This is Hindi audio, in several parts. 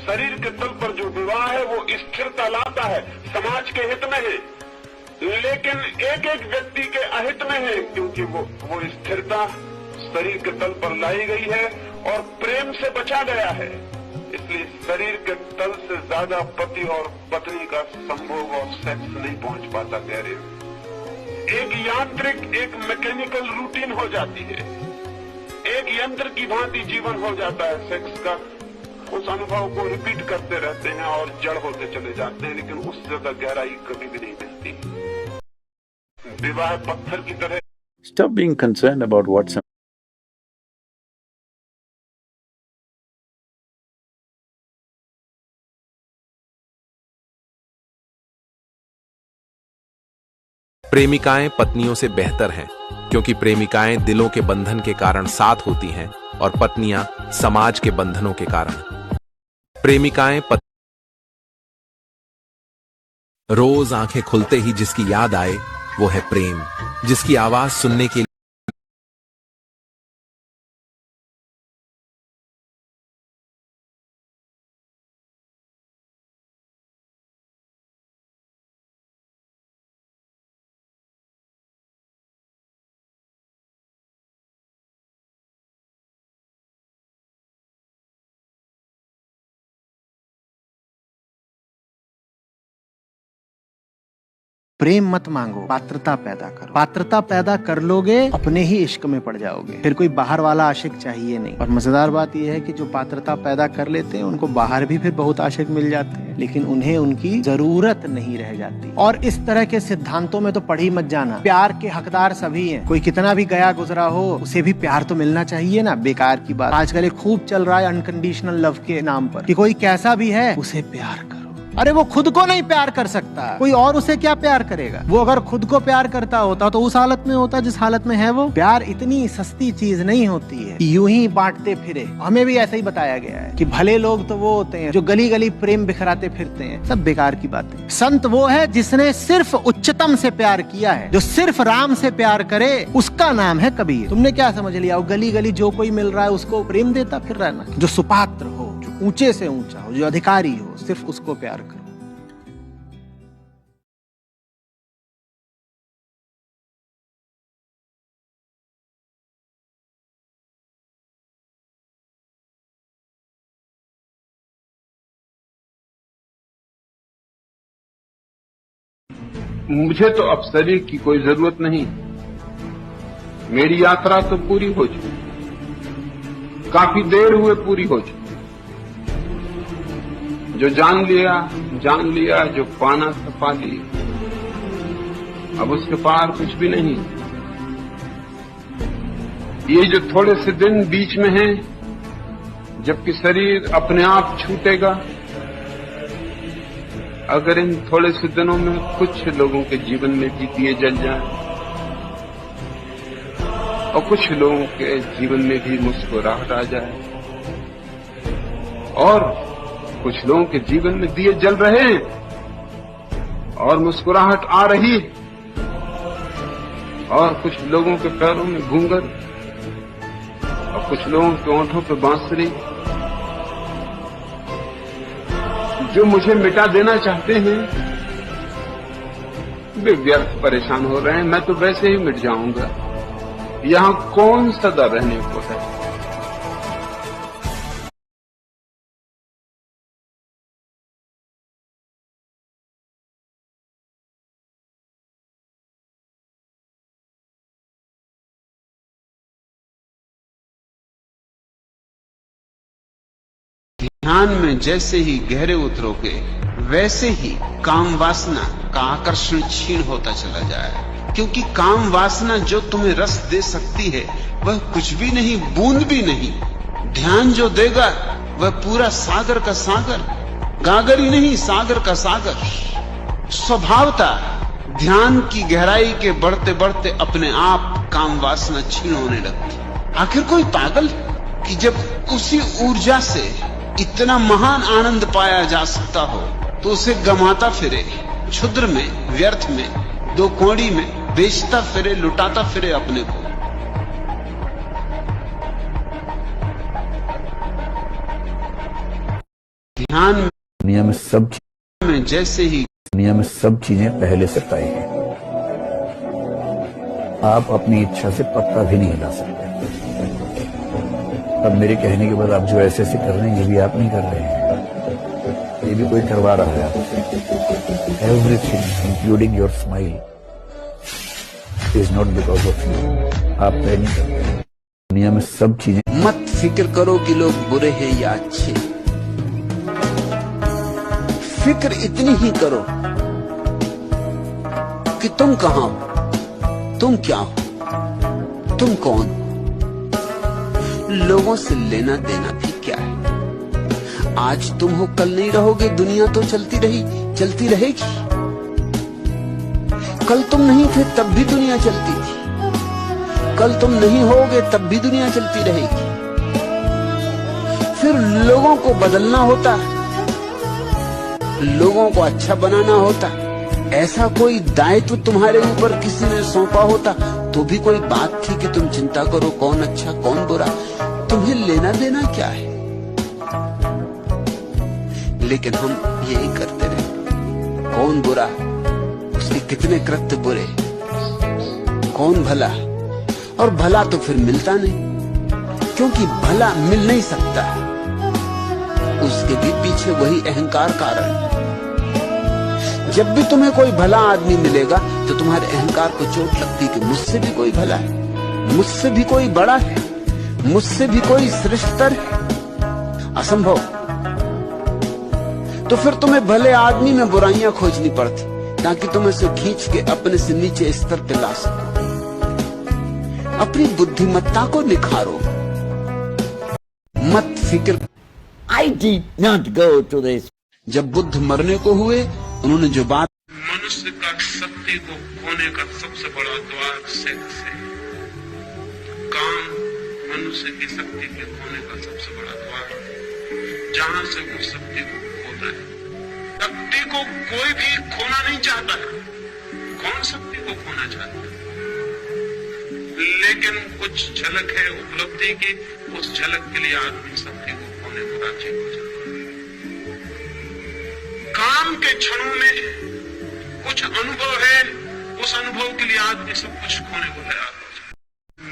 शरीर के तल पर जो विवाह है वो स्थिरता लाता है, समाज के हित में है, लेकिन एक एक व्यक्ति के अहित में है, क्योंकि वो स्थिरता शरीर के तल पर लाई गई है और प्रेम से बचा गया है। इसलिए शरीर के तल से ज्यादा पति और पत्नी का संभोग और सेक्स नहीं पहुंच पाता गहरे। एक यांत्रिक, एक मैकेनिकल रूटीन हो जाती है, एक यंत्र की भांति जीवन हो जाता है सेक्स का। उस अनुभव को रिपीट करते रहते हैं और जड़ होते चले जाते हैं, लेकिन उससे ज्यादा गहराई कभी भी नहीं मिलती। विवाह पत्थर की तरह। Stop being concerned about what some प्रेमिकाएं पत्नियों से बेहतर हैं, क्योंकि प्रेमिकाएं दिलों के बंधन के कारण साथ होती हैं और पत्नियां समाज के बंधनों के कारण। प्रेमिकाएं रोज आंखें खुलते ही जिसकी याद आए वो है प्रेम, जिसकी आवाज सुनने के प्रेम मत मांगो, पात्रता पैदा करो। पात्रता पैदा कर लोगे, अपने ही इश्क में पड़ जाओगे। फिर कोई बाहर वाला आशिक चाहिए नहीं। और मजेदार बात यह है कि जो पात्रता पैदा कर लेते हैं उनको बाहर भी फिर बहुत आशिक मिल जाते हैं, लेकिन उन्हें उनकी जरूरत नहीं रह जाती। और इस तरह के सिद्धांतों में तो पढ़ ही मत जाना। प्यार के हकदार सभी हैं। कोई कितना भी गया गुजरा हो, उसे भी प्यार तो मिलना चाहिए ना। बेकार की बात आजकल एक खूब चल रहा है अनकंडीशनल लव के नाम पर, कि कोई कैसा भी है उसे प्यार करो। अरे वो खुद को नहीं प्यार कर सकता, कोई और उसे क्या प्यार करेगा? वो अगर खुद को प्यार करता होता तो उस हालत में होता जिस हालत में है वो। प्यार इतनी सस्ती चीज नहीं होती है कि यूं ही बांटते फिरे। हमें भी ऐसा ही बताया गया है कि भले लोग तो वो होते हैं जो गली गली प्रेम बिखराते फिरते हैं। सब बेकार की बातें। संत वो है जिसने सिर्फ उच्चतम से प्यार किया है, जो सिर्फ राम से प्यार करे, उसका नाम है कबीर। तुमने क्या समझ लिया? गली गली जो कोई मिल रहा है उसको प्रेम देता फिर रहा है ना। जो सुपात्र हो, जो ऊंचे से ऊंचा हो, जो अधिकारी हो, सिर्फ उसको प्यार करो। मुझे तो अब शरीर की कोई जरूरत नहीं। मेरी यात्रा तो पूरी हो चुकी, काफी देर हुए पूरी हो चुकी। जो जान लिया, जो पाना था पा लिया। अब उसके पार कुछ भी नहीं। ये जो थोड़े से दिन बीच में हैं, जबकि शरीर अपने आप छूटेगा, अगर इन थोड़े से दिनों में कुछ लोगों के जीवन में भी दिए जल जाए और कुछ लोगों के जीवन में भी मुस्कुराहट आ जाए, और कुछ लोगों के जीवन में दिए जल रहे हैं और मुस्कुराहट आ रही है, और कुछ लोगों के पैरों में घूंघर और कुछ लोगों के होंठों पे बांसुरी। जो मुझे मिटा देना चाहते हैं वे व्यर्थ परेशान हो रहे हैं। मैं तो वैसे ही मिट जाऊंगा। यहां कौन सदा रहने को है? ध्यान में जैसे ही गहरे उतरोगे, वैसे ही काम वासना का आकर्षण क्षीण होता चला जाए। क्योंकि काम वासना जो तुम्हें रस दे सकती है वह कुछ भी नहीं, बूंद भी नहीं। ध्यान जो देगा वह पूरा सागर का सागर, गागर ही नहीं सागर का सागर। स्वभावता ध्यान की गहराई के बढ़ते बढ़ते अपने आप काम वासना क्षीण होने लगती। आखिर कोई पागल कि जब उसी ऊर्जा से इतना महान आनंद पाया जा सकता हो तो उसे गमाता फिरे, क्षुद्र में, व्यर्थ में, दो कौड़ी में बेचता फिरे, लुटाता फिरे अपने को। ध्यान दुनिया में सब में जैसे ही चीजें पहले से तय हैं। आप अपनी इच्छा से पत्ता भी नहीं हिला सकते। अब मेरे कहने के बाद आप जो ऐसे कर रहे हैं, ये भी आप नहीं कर रहे हैं, ये भी कोई करवा रहा है आपसे। Everything including your smile is not because of you. आप तय नहीं कर रहे। दुनिया में सब चीजें मत फिक्र करो कि लोग बुरे हैं या अच्छे। फिक्र इतनी ही करो कि तुम कहां हो, तुम क्या हो, तुम कौन। लोगों से लेना देना भी क्या है। आज तुम हो, कल नहीं रहोगे। दुनिया तो चलती रहेगी। कल तुम नहीं थे तब भी दुनिया चलती थी, कल तुम नहीं होगे तब भी दुनिया चलती रहेगी। फिर लोगों को बदलना होता है, लोगों को अच्छा बनाना होता। ऐसा कोई दायित्व तुम्हारे ऊपर किसी ने सौंपा होता तो भी कोई बात थी कि तुम चिंता करो कौन अच्छा कौन बुरा। तुम्हें लेना देना क्या है। लेकिन हम यही करते रहे। कौन बुरा, उसके कितने कृत्य बुरे, कौन भला। और भला तो फिर मिलता नहीं, क्योंकि भला मिल नहीं सकता। उसके भी पीछे वही अहंकार कारण। जब भी तुम्हें कोई भला आदमी मिलेगा तो तुम्हारे अहंकार को चोट लगती कि मुझसे भी कोई भला है, मुझसे भी कोई बड़ा है, मुझसे भी कोई श्रेष्ठतर है। असंभव। तो फिर तुम्हें भले आदमी में बुराइयां खोजनी पड़ती ताकि तुम इसे खींच के अपने से नीचे स्तर पे ला सको। अपनी बुद्धिमत्ता को निखारो, मत फिक्र। I did not go to this. जब बुद्ध मरने को हुए, उन्होंने जो बात, मनुष्य का शक्ति को खोने का सबसे बड़ा द्वार सेक्स है। काम मनुष्य की शक्ति के खोने का सबसे बड़ा द्वार है, जहां से वो शक्ति को खोता है। शक्ति को कोई भी खोना नहीं चाहता है। कौन शक्ति को खोना चाहता है? लेकिन कुछ झलक है उपलब्धि की, उस झलक के लिए आदमी शक्ति को खोने को राजी हो जाता है। काम के क्षणों में कुछ अनुभव है, उस अनुभव के लिए आदमी सब कुछ खोने को तैयार हो जाता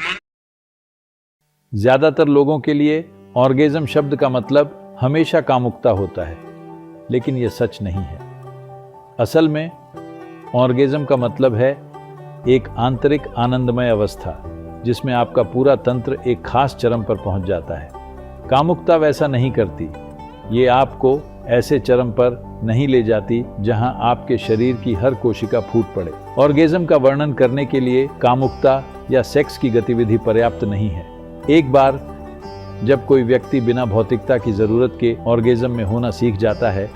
है। ज्यादातर लोगों के लिए ऑर्गेज्म शब्द का मतलब हमेशा कामुकता होता है, लेकिन यह सच नहीं है। असल में ऑर्गेज्म का मतलब है एक आंतरिक आनंदमय अवस्था जिसमें आपका पूरा तंत्र एक खास चरम पर पहुंच जाता है। कामुकता वैसा नहीं करती, ये आपको ऐसे चरम पर नहीं ले जाती जहां आपके शरीर की हर कोशिका फूट पड़े। ऑर्गेज्म का वर्णन करने के लिए कामुकता या सेक्स की गतिविधि पर्याप्त नहीं है। एक बार जब कोई व्यक्ति बिना भौतिकता की जरूरत के ऑर्गेज्म में होना सीख जाता है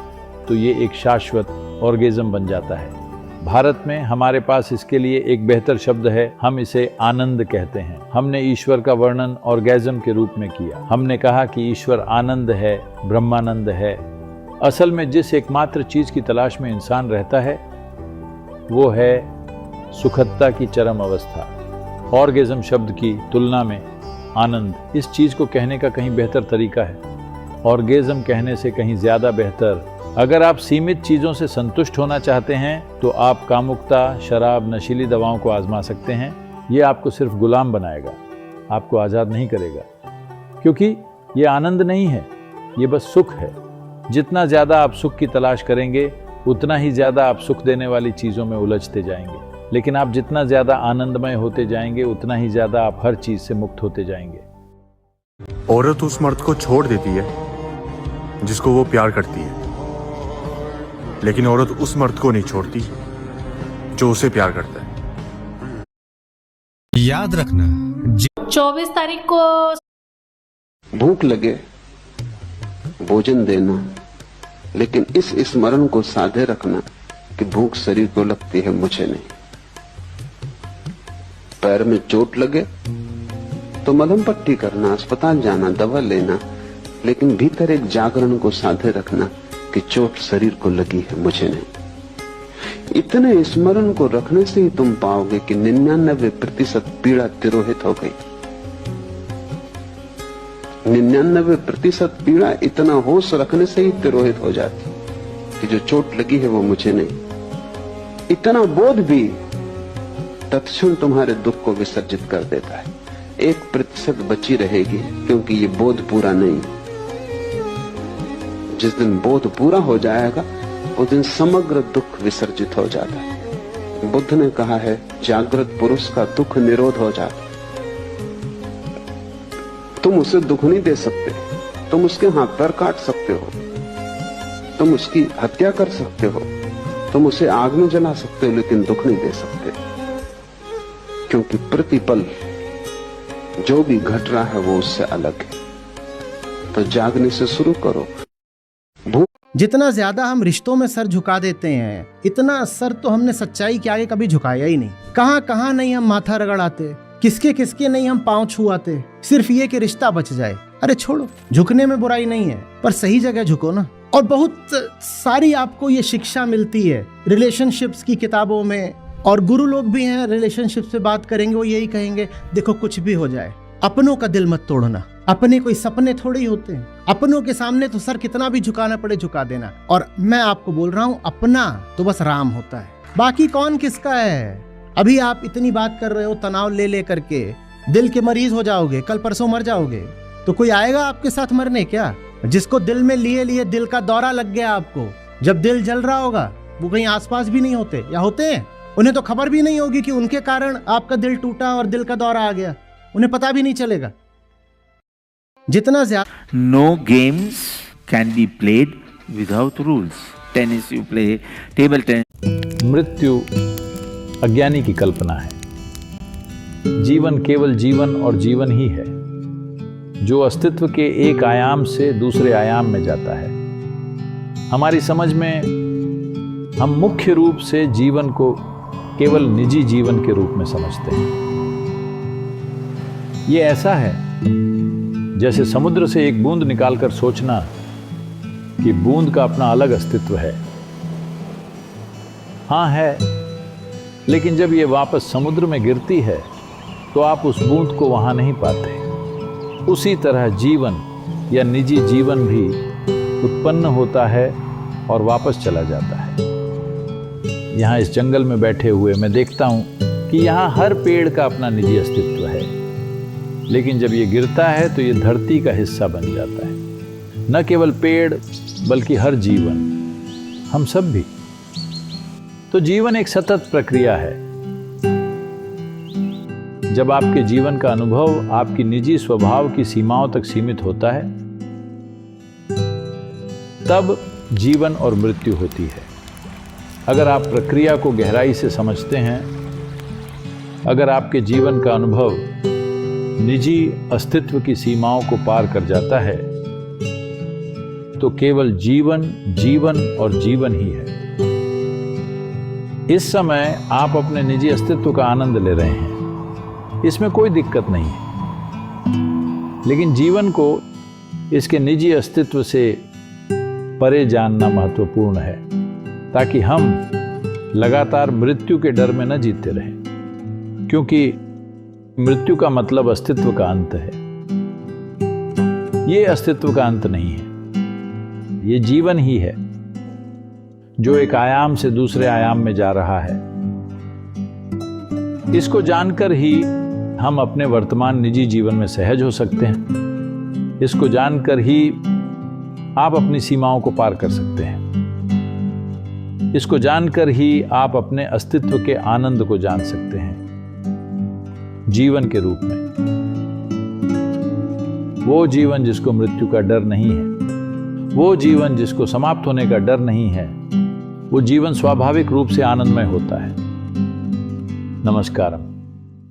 तो ये एक शाश्वत ऑर्गेज्म बन जाता है। भारत में हमारे पास इसके लिए एक बेहतर शब्द है, हम इसे आनंद कहते हैं। हमने ईश्वर का वर्णन ऑर्गेज्म के रूप में किया। हमने कहा कि ईश्वर आनंद है, ब्रह्मानंद है। असल में जिस एकमात्र चीज की तलाश में इंसान रहता है वो है सुखदता की चरम अवस्था। ऑर्गेज्म शब्द की तुलना में आनंद इस चीज को कहने का कहीं बेहतर तरीका है। ऑर्गेज्म कहने से कहीं ज्यादा बेहतर। अगर आप सीमित चीजों से संतुष्ट होना चाहते हैं तो आप कामुकता, शराब, नशीली दवाओं को आजमा सकते हैं। ये आपको सिर्फ गुलाम बनाएगा, आपको आजाद नहीं करेगा, क्योंकि ये आनंद नहीं है, ये बस सुख है। जितना ज्यादा आप सुख की तलाश करेंगे उतना ही ज्यादा आप सुख देने वाली चीजों में उलझते जाएंगे। लेकिन आप जितना ज्यादा आनंदमय होते जाएंगे उतना ही ज्यादा आप हर चीज से मुक्त होते जाएंगे। औरत उस मर्द को छोड़ देती है जिसको वो प्यार करती है, लेकिन औरत उस मर्द को नहीं छोड़ती जो उसे प्यार करता है। याद रखना 24 तारीख को भूख लगे भोजन देना, लेकिन इस स्मरण को साधे रखना कि भूख शरीर को लगती है, मुझे नहीं। पैर में चोट लगे तो मलहम पट्टी करना, अस्पताल जाना, दवा लेना, लेकिन भीतर एक जागरण को साधे रखना कि चोट शरीर को लगी है, मुझे नहीं। इतने स्मरण को रखने से ही तुम पाओगे कि 99% पीड़ा तिरोहित हो गई। 99% पीड़ा इतना होश रखने से ही तिरोहित हो जाती कि जो चोट लगी है वो मुझे नहीं। इतना बोध भी तत्क्षण तुम्हारे दुख को विसर्जित कर देता है। 1% बची रहेगी क्योंकि ये बोध पूरा नहीं। जिस दिन बोध पूरा हो जाएगा उस दिन समग्र दुख विसर्जित हो जाता है। बुद्ध ने कहा है जागृत पुरुष का दुख निरोध हो जाता। तुम उसे दुख नहीं दे सकते, तुम उसके हाथ पैर काट सकते हो, तुम उसकी हत्या कर सकते हो, तुम उसे आग में जला सकते हो, लेकिन दुख नहीं दे सकते। क्योंकि प्रतिपल जो भी घट रहा है वो उससे अलग है। तो जागने से शुरू करो। जितना ज्यादा हम रिश्तों में सर झुका देते हैं, इतना सर तो हमने सच्चाई के आगे कभी झुकाया ही नहीं। कहां कहां नहीं हम माथा रगड़ाते, किसके किसके नहीं हम पांव छुआते, सिर्फ ये कि रिश्ता बच जाए। अरे छोड़ो, झुकने में बुराई नहीं है, पर सही जगह झुको ना। और बहुत सारी आपको ये शिक्षा मिलती है रिलेशनशिप्स की किताबों में, और गुरु लोग भी हैं रिलेशनशिप से बात करेंगे, वो यही कहेंगे देखो कुछ भी हो जाए अपनों का दिल मत तोड़ना। अपने कोई सपने थोड़े ही होते हैं, अपनों के सामने तो सर कितना भी झुकाना पड़े झुका देना। और मैं आपको बोल रहा हूँ अपना तो बस राम होता है, बाकी कौन किसका है। अभी आप इतनी बात कर रहे हो तनाव ले ले करके, दिल के मरीज हो जाओगे, कल परसों मर जाओगे, तो कोई आएगा आपके साथ मरने क्या? जिसको दिल में लिए लिए दिल का दौरा लग गया आपको, जब दिल जल रहा होगा वो कहीं आसपास भी नहीं होते, या होते हैं? उन्हें तो खबर भी नहीं होगी कि उनके कारण आपका दिल टूटा और दिल का दौरा आ गया, उन्हें पता भी नहीं चलेगा। जितना ज्यादा know games can be played without rules. Tennis you play, table tennis. मृत्यु अज्ञानी की कल्पना है। जीवन केवल जीवन और जीवन ही है, जो अस्तित्व के एक आयाम से दूसरे आयाम में जाता है। हमारी समझ में हम मुख्य रूप से जीवन को केवल निजी जीवन के रूप में समझते हैं। ये ऐसा है जैसे समुद्र से एक बूंद निकालकर सोचना कि बूंद का अपना अलग अस्तित्व है। हाँ है, लेकिन जब ये वापस समुद्र में गिरती है तो आप उस बूंद को वहां नहीं पाते। उसी तरह जीवन या निजी जीवन भी उत्पन्न होता है और वापस चला जाता है। यहाँ इस जंगल में बैठे हुए मैं देखता हूँ कि यहाँ हर पेड़ का अपना निजी अस्तित्व है, लेकिन जब ये गिरता है तो ये धरती का हिस्सा बन जाता है। न केवल पेड़ बल्कि हर जीवन, हम सब भी। तो जीवन एक सतत प्रक्रिया है। जब आपके जीवन का अनुभव आपकी निजी स्वभाव की सीमाओं तक सीमित होता है, तब जीवन और मृत्यु होती है। अगर आप प्रक्रिया को गहराई से समझते हैं, अगर आपके जीवन का अनुभव निजी अस्तित्व की सीमाओं को पार कर जाता है, तो केवल जीवन, जीवन और जीवन ही है। इस समय आप अपने निजी अस्तित्व का आनंद ले रहे हैं, इसमें कोई दिक्कत नहीं है। लेकिन जीवन को इसके निजी अस्तित्व से परे जानना महत्वपूर्ण है, ताकि हम लगातार मृत्यु के डर में न जीते रहें, क्योंकि मृत्यु का मतलब अस्तित्व का अंत है। ये अस्तित्व का अंत नहीं है, ये जीवन ही है जो एक आयाम से दूसरे आयाम में जा रहा है। इसको जानकर ही हम अपने वर्तमान निजी जीवन में सहज हो सकते हैं। इसको जानकर ही आप अपनी सीमाओं को पार कर सकते हैं। इसको जानकर ही आप अपने अस्तित्व के आनंद को जान सकते हैं जीवन के रूप में। वो जीवन जिसको मृत्यु का डर नहीं है, वो जीवन जिसको समाप्त होने का डर नहीं है, वो जीवन स्वाभाविक रूप से आनंदमय होता है। नमस्कारम।